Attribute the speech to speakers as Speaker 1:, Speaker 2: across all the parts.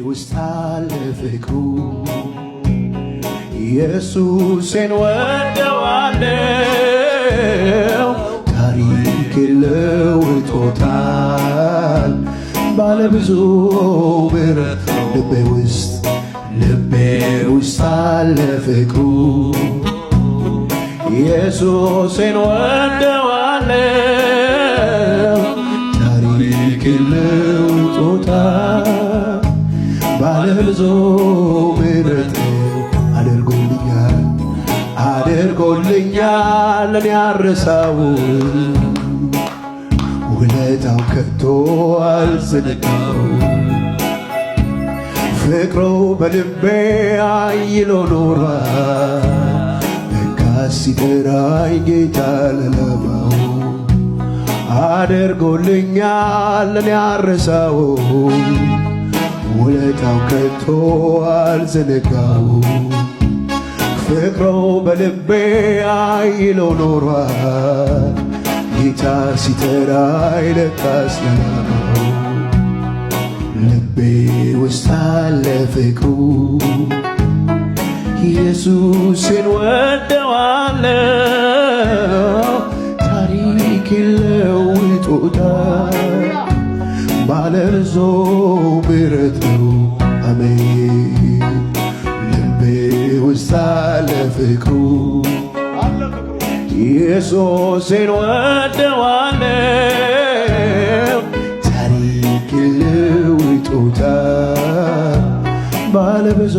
Speaker 1: ውስጥ አለ ፍቅሩ ኢየሱስን ወደዋለው ታሪክ ለውጦታል ባለብዙ ምሕረት ልቤ ውስጥ አለ ፍቅሩ ኢየሱስን ወደዋለው ታሪክ ለውጦታል ባለብዙ ምሕረት አድርጎልኛል እኔ አልረሳውም ውለታው ከቶ አልዘነጋውም ፍቅሩ በልቤ አይሎ ኖሯል ለካስ ሲጠራኝ ጌታ ለዓላማው አድርጎልኛል እኔ አልረሳውም ውለታው ከቶ አልዘነጋውም ፍቅሩ በልቤ አይሎ ኖሯል ጌታ ሲጠራኝ ለካስ ለዓላማው ልቤ ውስጥ አለ ፍቅሩ ኢየሱስን ወደዋለው ታሪክ ለውጦታል ባለብዙ ምሕረት ነው አሜን ልቤ ውስጥ አለ ፍቅሩ ኢየሱስን ወደዋለው ታሪክ ለውጦታል ባለብዙ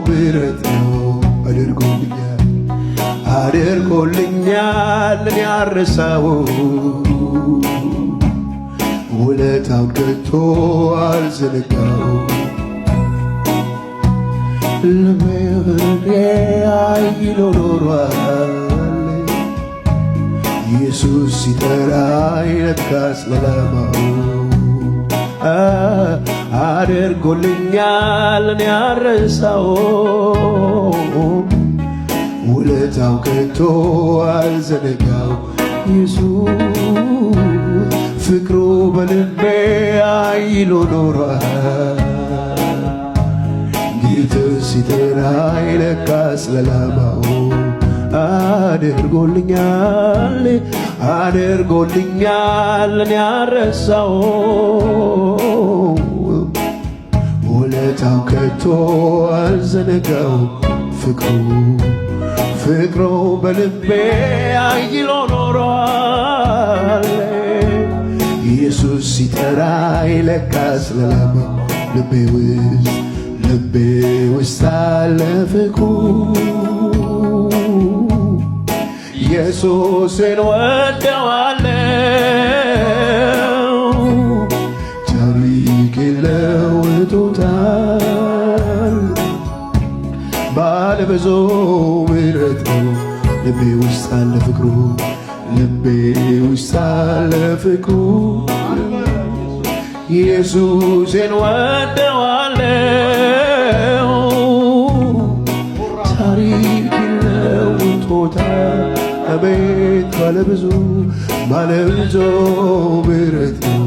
Speaker 1: ምሕረት ነው አድርጎልኛል እኔ አልረሳውም ውለታውን ከቶ አልዘነጋውም ልቤ አይሎ ኖሯል ኢየሱስ ሲጠራኝ ለካስ ለዓላማው አድርጎልኛል እኔ አልረሳውም ውለታው ከቶ አልዘነጋው ኢየሱስ ፍቅሩ በልቤ አይሎ ኖሯል ጌታ ሲጠራኝ ለካስ ለዓላማው አድርጎልኛል እኔ አልረሳውም ውለታው ከቶ አልዘነጋው ፍቅሩ በልቤ አይሎ ኖሯል ኢየሱስ ሲጠራኝ ለካስ ለዓላማው ልቤ ውስጥ አለ ፍቅሩ ኢየሱስን ወደዋለው ታሪክ ለውጦታል ባለብዙ ምሕረት ነው ልቤ ውስጥ አለ ፍቅሩ ኢየሱስን ወደዋለው ታሪክ ለውጦታል አቤት ባለብዙ ምሕረት ነው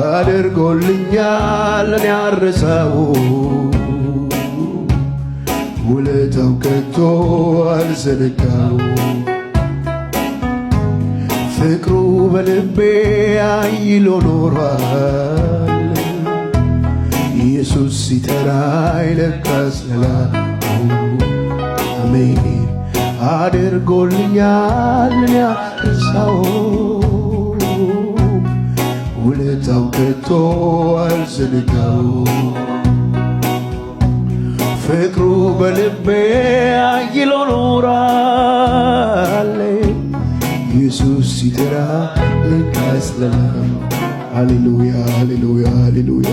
Speaker 1: አድርጎልኛል እኔ አልረሳውም ውለታው ከቶ አልዘነጋውም ፍቅሩ በልቤ አይሎ ኖሯል ኢየሱስ ሲጠራኝ ለካስ ለዓላማው አሜን አድርጎልኛል እኔ አልረሳውም ውለታው ከቶ አልዘነጋውም ፍቅሩ በልቤ አይሎ ኖሯል ኢየሱስ ሲጠራኝ ለካስ ለዓላማው ሃሌሉያ ሃሌሉያ ሃሌሉያ